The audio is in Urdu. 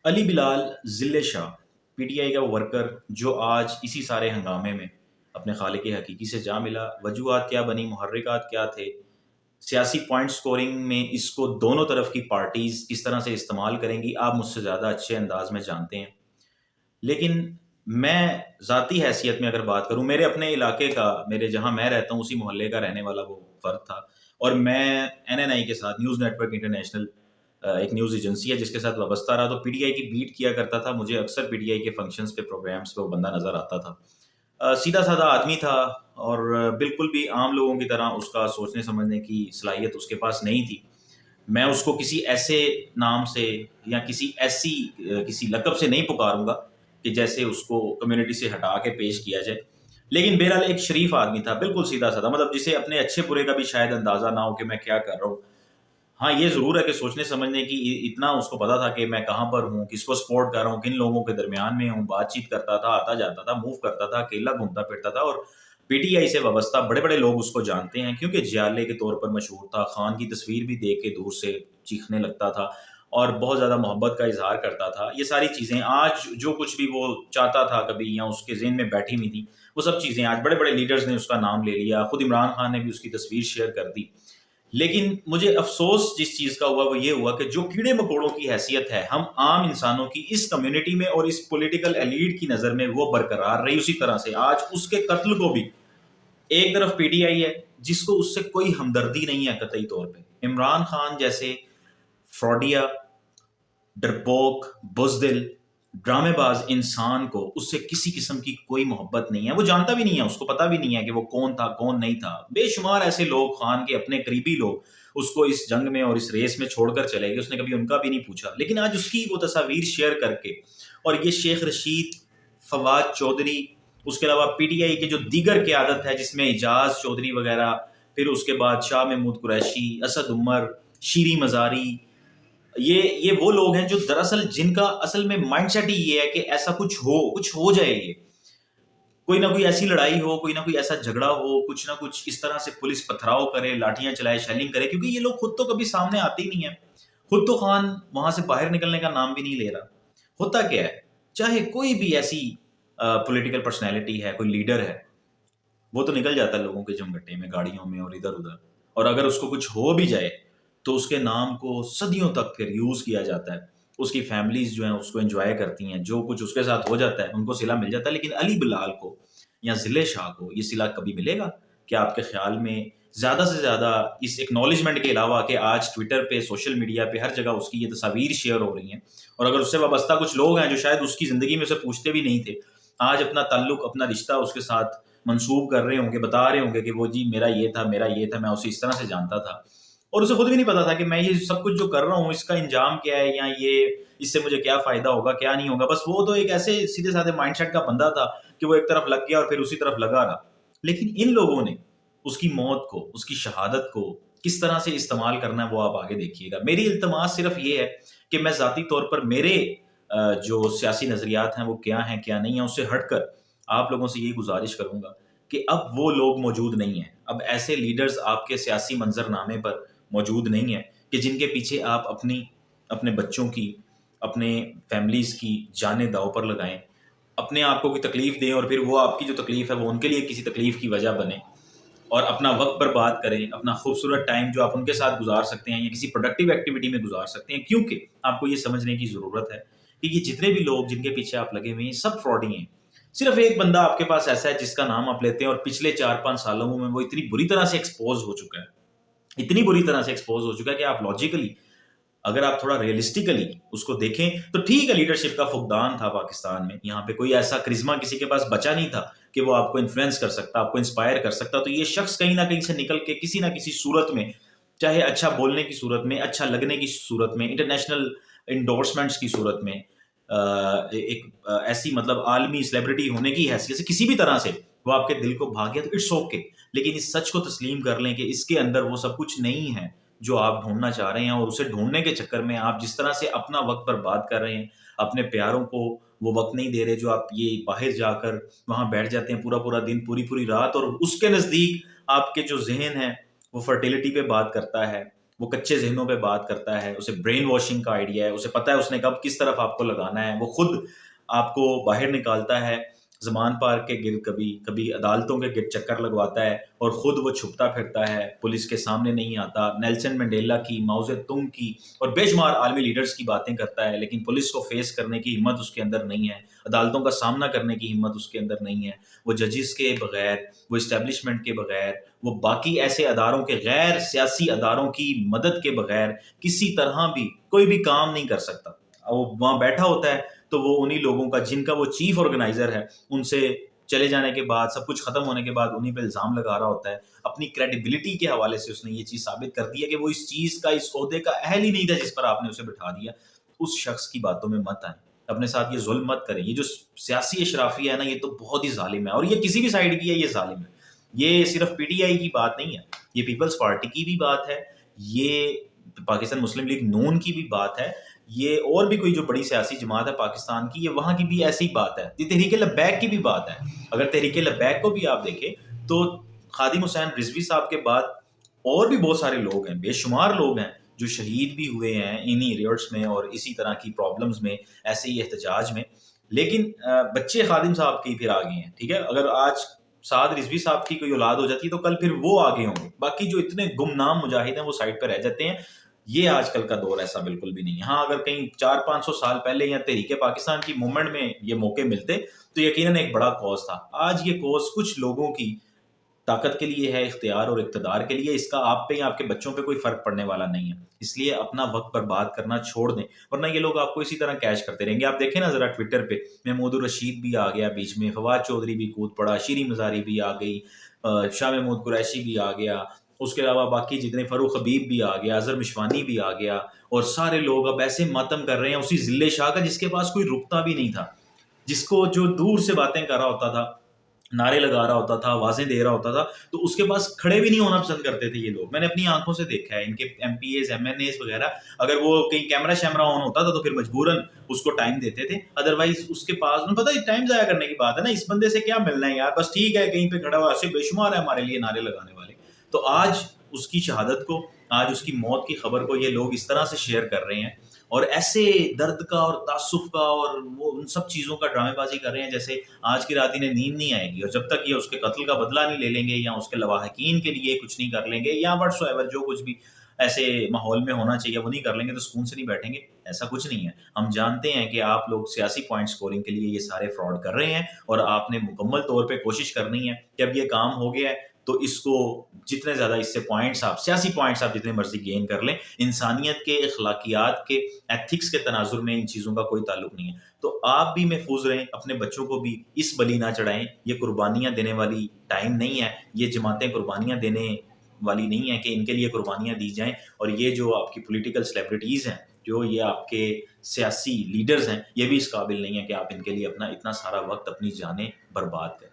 Ali Bilal ذلِ Shah P T I کا ورکر جو آج اسی سارے ہنگامے میں اپنے خالق حقیقی سے جا ملا، وجوہات کیا بنی، محرکات کیا تھے، سیاسی پوائنٹ سکورنگ میں اس کو دونوں طرف کی پارٹیز کس طرح سے استعمال کریں گی، آپ مجھ سے زیادہ اچھے انداز میں جانتے ہیں۔ لیکن میں ذاتی حیثیت میں اگر بات کروں، میرے اپنے علاقے کا، میرے جہاں میں رہتا ہوں اسی محلے کا رہنے والا وہ فرد تھا، اور میں این این آئی کے ساتھ، نیوز نیٹ ورک انٹرنیشنل ایک نیوز ایجنسی ہے جس کے ساتھ وابستہ رہا، تو پی ٹی آئی کی بیٹ کیا کرتا تھا۔ مجھے اکثر پی ٹی آئی کے فنکشنز پہ، پروگرامز پہ وہ بندہ نظر آتا تھا۔ سیدھا سادہ آدمی تھا، اور بالکل بھی عام لوگوں کی طرح اس کا سوچنے سمجھنے کی صلاحیت اس کے پاس نہیں تھی۔ میں اس کو کسی ایسے نام سے یا کسی ایسی کسی لقب سے نہیں پکاروں گا کہ جیسے اس کو کمیونٹی سے ہٹا کے پیش کیا جائے، لیکن بہرحال ایک شریف آدمی تھا، بالکل سیدھا سادہ، مطلب جسے اپنے اچھے برے کا بھی شاید اندازہ نہ ہو کہ میں کیا کر رہا ہوں۔ ہاں یہ ضرور ہے کہ سوچنے سمجھنے کی اتنا اس کو پتا تھا کہ میں کہاں پر ہوں، کس کو سپورٹ کر رہا ہوں، کن لوگوں کے درمیان میں ہوں، بات چیت کرتا تھا، آتا جاتا تھا، موو کرتا تھا، اکیلا گھومتا پھرتا تھا، اور پی ٹی آئی سے وابستہ بڑے بڑے لوگ اس کو جانتے ہیں کیونکہ جیالے کے طور پر مشہور تھا، خان کی تصویر بھی دیکھ کے دور سے چیخنے لگتا تھا اور بہت زیادہ محبت کا اظہار کرتا تھا۔ یہ ساری چیزیں آج جو کچھ بھی وہ چاہتا تھا کبھی یا اس کے ذہن میں بیٹھی ہوئی تھی، وہ سب چیزیں آج بڑے بڑے لیڈرز نے اس کا نام لے لیا، خود عمران خان نے بھی اس کی تصویر شیئر کر دی۔ لیکن مجھے افسوس جس چیز کا ہوا وہ یہ ہوا کہ جو کیڑے مکوڑوں کی حیثیت ہے ہم عام انسانوں کی، اس کمیونٹی میں اور اس پولیٹیکل ایلیٹ کی نظر میں وہ برقرار رہی اسی طرح سے۔ آج اس کے قتل کو بھی ایک طرف پی ٹی آئی ہے جس کو اس سے کوئی ہمدردی نہیں ہے قطعی طور پہ۔ عمران خان جیسے فراڈیا، ڈرپوک، بزدل، ڈرامے باز انسان کو اس سے کسی قسم کی کوئی محبت نہیں ہے، وہ جانتا بھی نہیں ہے، اس کو پتا بھی نہیں ہے کہ وہ کون تھا کون نہیں تھا۔ بے شمار ایسے لوگ، خان کے اپنے قریبی لوگ، اس کو اس جنگ میں اور اس ریس میں چھوڑ کر چلے گئے، اس نے کبھی ان کا بھی نہیں پوچھا۔ لیکن آج اس کی وہ تصاویر شیئر کر کے، اور یہ شیخ رشید، فواد چودھری، اس کے علاوہ پی ٹی آئی کے جو دیگر قیادت ہے جس میں اعجاز چودھری وغیرہ، پھر اس کے بعد شاہ محمود قریشی، اسد عمر، شیری مزاری، یہ وہ لوگ ہیں جو دراصل جن کا اصل میں مائنڈ سیٹ ہی یہ ہے کہ ایسا کچھ ہو جائے، یہ کوئی نہ کوئی ایسی لڑائی ہو، کوئی نہ کوئی ایسا جھگڑا ہو، کچھ نہ کچھ اس طرح سے پولیس پتھراؤ کرے، لاٹیاں چلائے، شیلنگ کرے، کیونکہ یہ لوگ خود تو کبھی سامنے آتے ہی نہیں ہیں۔ خود تو خان وہاں سے باہر نکلنے کا نام بھی نہیں لے رہا۔ ہوتا کیا ہے، چاہے کوئی بھی ایسی پولیٹیکل پرسنالٹی ہے، کوئی لیڈر ہے، وہ تو نکل جاتا ہے لوگوں کے جمگٹے میں، گاڑیوں میں اور ادھر ادھر، اور اگر اس کو کچھ ہو بھی جائے تو اس کے نام کو صدیوں تک پھر یوز کیا جاتا ہے۔ اس کی فیملیز جو ہیں اس کو انجوائے کرتی ہیں، جو کچھ اس کے ساتھ ہو جاتا ہے ان کو صلہ مل جاتا ہے، لیکن علی بلال کو یا ذلِ شاہ کو یہ صلہ کبھی ملے گا؟ کیا آپ کے خیال میں زیادہ سے زیادہ اس ایکنالجمنٹ کے علاوہ کہ آج ٹویٹر پہ، سوشل میڈیا پہ ہر جگہ اس کی یہ تصاویر شیئر ہو رہی ہیں، اور اگر اس سے وابستہ کچھ لوگ ہیں جو شاید اس کی زندگی میں اسے پوچھتے بھی نہیں تھے، آج اپنا تعلق، اپنا رشتہ اس کے ساتھ منسوب کر رہے ہوں گے، بتا رہے ہوں گے کہ وہ جی میرا یہ تھا، میرا یہ تھا، میں اسے اس طرح سے جانتا تھا، اور اسے خود بھی نہیں پتا تھا کہ میں یہ سب کچھ جو کر رہا ہوں اس کا انجام کیا ہے، یا یہ اس سے مجھے کیا فائدہ ہوگا کیا نہیں ہوگا۔ بس وہ تو ایک ایسے سیدھے سادھے مائنڈ سیٹ کا بندہ تھا کہ وہ ایک طرف لگ گیا اور پھر اسی طرف لگا رہا۔ لیکن ان لوگوں نے اس کی موت کو، اس کی شہادت کو کس طرح سے استعمال کرنا ہے وہ آپ آگے دیکھیے گا۔ میری التماس صرف یہ ہے کہ میں ذاتی طور پر میرے جو سیاسی نظریات ہیں وہ کیا ہیں کیا نہیں ہیں، اس سے ہٹ کر آپ لوگوں سے یہ گزارش کروں گا کہ اب وہ لوگ موجود نہیں ہیں، اب ایسے لیڈرز آپ کے سیاسی منظر نامے پر موجود نہیں ہیں کہ جن کے پیچھے آپ اپنے بچوں کی، اپنے فیملیز کی جانیں داؤ پر لگائیں، اپنے آپ کو کوئی تکلیف دیں اور پھر وہ آپ کی جو تکلیف ہے وہ ان کے لیے کسی تکلیف کی وجہ بنے، اور اپنا وقت برباد کریں، اپنا خوبصورت ٹائم جو آپ ان کے ساتھ گزار سکتے ہیں یا کسی پروڈکٹیو ایکٹیویٹی میں گزار سکتے ہیں۔ کیونکہ آپ کو یہ سمجھنے کی ضرورت ہے کہ یہ جتنے بھی لوگ جن کے پیچھے آپ لگے ہوئے ہیں سب فراڈی ہیں۔ صرف ایک بندہ آپ کے پاس ایسا ہے جس کا نام آپ لیتے ہیں اور پچھلے 4-5 سالوں میں وہ اتنی بری طرح سے ایکسپوز ہو چکا ہے، اتنی بری طرح سے ایکسپوز ہو چکا ہے کہ آپ لاجیکلی، اگر آپ تھوڑا ریئلسٹیکلی اس کو دیکھیں تو ٹھیک ہے، لیڈرشپ کا فقدان تھا پاکستان میں، یہاں پہ کوئی ایسا کرزما کسی کے پاس بچا نہیں تھا کہ وہ آپ کو انفلوئنس کر سکتا، آپ کو انسپائر کر سکتا۔ تو یہ شخص کہیں نہ کہیں سے نکل کے کسی نہ کسی صورت میں، چاہے اچھا بولنے کی صورت میں، اچھا لگنے کی صورت میں، انٹرنیشنل انڈورسمنٹس کی صورت میں، ایک ایسی مطلب عالمی سیلیبریٹی ہونے کی حیثیت سے کسی بھی طرح سے وہ آپ کے دل کو بھا گیا تو اٹس اوکے، لیکن اس سچ کو تسلیم کر لیں کہ اس کے اندر وہ سب کچھ نہیں ہے جو آپ ڈھونڈنا چاہ رہے ہیں، اور اسے ڈھونڈنے کے چکر میں آپ جس طرح سے اپنا وقت برباد کر رہے ہیں، اپنے پیاروں کو وہ وقت نہیں دے رہے جو آپ یہ باہر جا کر وہاں بیٹھ جاتے ہیں پورا پورا دن، پوری پوری رات، اور اس کے نزدیک آپ کے جو ذہن ہے وہ فرٹیلٹی پہ بات کرتا ہے، وہ کچے ذہنوں پہ بات کرتا ہے، اسے برین واشنگ کا آئیڈیا ہے، اسے پتہ ہے اس نے کب کس طرف آپ کو لگانا ہے، وہ خود آپ کو باہر نکالتا ہے زمان پارک کے گرد، کبھی کبھی عدالتوں کے گرد چکر لگواتا ہے اور خود وہ چھپتا پھرتا ہے، پولیس کے سامنے نہیں آتا، نیلسن منڈیلا کی، ماؤ زے تونگ کی اور بے شمار عالمی لیڈرز کی باتیں کرتا ہے، لیکن پولیس کو فیس کرنے کی ہمت اس کے اندر نہیں ہے، عدالتوں کا سامنا کرنے کی ہمت اس کے اندر نہیں ہے، وہ ججز کے بغیر، وہ اسٹیبلشمنٹ کے بغیر، وہ باقی ایسے اداروں کے، غیر سیاسی اداروں کی مدد کے بغیر کسی طرح بھی کوئی بھی کام نہیں کر سکتا۔ وہ وہاں بیٹھا ہوتا ہے تو وہ انہی لوگوں کا، جن کا وہ چیف آرگنائزر ہے، ان سے چلے جانے کے بعد، سب کچھ ختم ہونے کے بعد انہی پہ الزام لگا رہا ہوتا ہے۔ اپنی کریڈیبلٹی کے حوالے سے اس نے یہ چیز ثابت کر دی ہے کہ وہ اس چیز کا، اس عہدے کا اہل ہی نہیں تھا جس پر آپ نے اسے بٹھا دیا۔ اس شخص کی باتوں میں مت آئیں، اپنے ساتھ یہ ظلم مت کریں۔ یہ جو سیاسی اشرافیہ ہے نا، یہ تو بہت ہی ظالم ہے، اور یہ کسی بھی سائیڈ کی ہے، یہ ظالم ہے۔ یہ صرف پی ٹی آئی کی بات نہیں ہے، یہ پیپلز پارٹی کی بھی بات ہے، یہ پاکستان مسلم لیگ نون کی بھی بات ہے، یہ اور بھی کوئی جو بڑی سیاسی جماعت ہے پاکستان کی، یہ وہاں کی بھی ایسی بات ہے، یہ تحریک لبیک کی بھی بات ہے۔ اگر تحریک لبیک کو بھی آپ دیکھیں تو خادم حسین رضوی صاحب کے بعد اور بھی بہت سارے لوگ ہیں، بے شمار لوگ ہیں جو شہید بھی ہوئے ہیں انہی ریوٹس میں اور اسی طرح کی پرابلمز میں، ایسے ہی احتجاج میں، لیکن بچے خادم صاحب کی پھر آگے ہیں، ٹھیک ہے۔ اگر آج سعد رضوی صاحب کی کوئی اولاد ہو جاتی ہے تو کل پھر وہ آگے ہوں گے، باقی جو اتنے گمنام مجاہد ہیں وہ سائڈ پہ رہ جاتے ہیں۔ یہ آج کل کا دور ایسا بالکل بھی نہیں ہے۔ ہاں، اگر کہیں 400-500 سال پہلے یا تحریک پاکستان کی موومنٹ میں یہ موقع ملتے تو یقیناً ایک بڑا کوز تھا۔ آج یہ کوز کچھ لوگوں کی طاقت کے لیے ہے، اختیار اور اقتدار کے لیے، اس کا آپ پہ یا آپ کے بچوں پہ کوئی فرق پڑنے والا نہیں ہے۔ اس لیے اپنا وقت برباد کرنا چھوڑ دیں، ورنہ یہ لوگ آپ کو اسی طرح کیچ کرتے رہیں گے۔ آپ دیکھیں نا ذرا ٹویٹر پہ، محمود الرشید بھی آ گیا بیچ میں، فواد چودھری بھی کود پڑا، شیریں مزاری بھی آ گئی، شاہ محمود قریشی بھی آ گیا، اس کے علاوہ باقی جتنے، فاروق حبیب بھی آ گیا، اظہر مشوانی بھی آ گیا، اور سارے لوگ اب ایسے ماتم کر رہے ہیں اسی ذلے شاہ کا جس کے پاس کوئی رکتا بھی نہیں تھا، جس کو جو دور سے باتیں کر رہا ہوتا تھا، نعرے لگا رہا ہوتا تھا، آوازیں دے رہا ہوتا تھا، تو اس کے پاس کھڑے بھی نہیں ہونا پسند کرتے تھے یہ لوگ۔ میں نے اپنی آنکھوں سے دیکھا ہے، ان کے MPAs, MNAs وغیرہ، اگر وہ کہیں کیمرہ شیمرہ آن ہوتا تھا تو پھر مجبوراً اس کو ٹائم دیتے تھے، ادروائز اس کے پاس پتہ ہے ٹائم ضائع کرنے کی بات ہے نا، اس بندے سے کیا ملنا ہے یار، بس ٹھیک ہے کہیں پہ کھڑا ہوا، ایسے بے شمار ہے ہمارے لیے نعرے لگانے والے۔ تو آج اس کی شہادت کو، آج اس کی موت کی خبر کو یہ لوگ اس طرح سے شیئر کر رہے ہیں اور ایسے درد کا اور تعصب کا اور وہ ان سب چیزوں کا ڈرامے بازی کر رہے ہیں جیسے آج کی رات انہیں نیند نہیں آئے گی، اور جب تک یہ اس کے قتل کا بدلہ نہیں لے لیں گے یا اس کے لواحقین کے لیے کچھ نہیں کر لیں گے یا وٹس ایور جو کچھ بھی ایسے ماحول میں ہونا چاہیے وہ نہیں کر لیں گے تو سکون سے نہیں بیٹھیں گے۔ ایسا کچھ نہیں ہے، ہم جانتے ہیں کہ آپ لوگ سیاسی پوائنٹ سکورنگ کے لیے یہ سارے فراڈ کر رہے ہیں، اور آپ نے مکمل طور پہ کوشش کرنی ہے کہ اب یہ کام ہو گیا ہے تو اس کو جتنے زیادہ اس سے پوائنٹس، آپ سیاسی پوائنٹس آپ جتنے مرضی گین کر لیں، انسانیت کے، اخلاقیات کے، ایتھکس کے تناظر میں ان چیزوں کا کوئی تعلق نہیں ہے۔ تو آپ بھی محفوظ رہیں، اپنے بچوں کو بھی اس بلی نہ چڑھائیں۔ یہ قربانیاں دینے والی ٹائم نہیں ہے، یہ جماعتیں قربانیاں دینے والی نہیں ہیں کہ ان کے لیے قربانیاں دی جائیں، اور یہ جو آپ کی پولیٹیکل سیلیبریٹیز ہیں، جو یہ آپ کے سیاسی لیڈرز ہیں، یہ بھی اس قابل نہیں ہے کہ آپ ان کے لیے اپنا اتنا سارا وقت، اپنی جانیں برباد کریں۔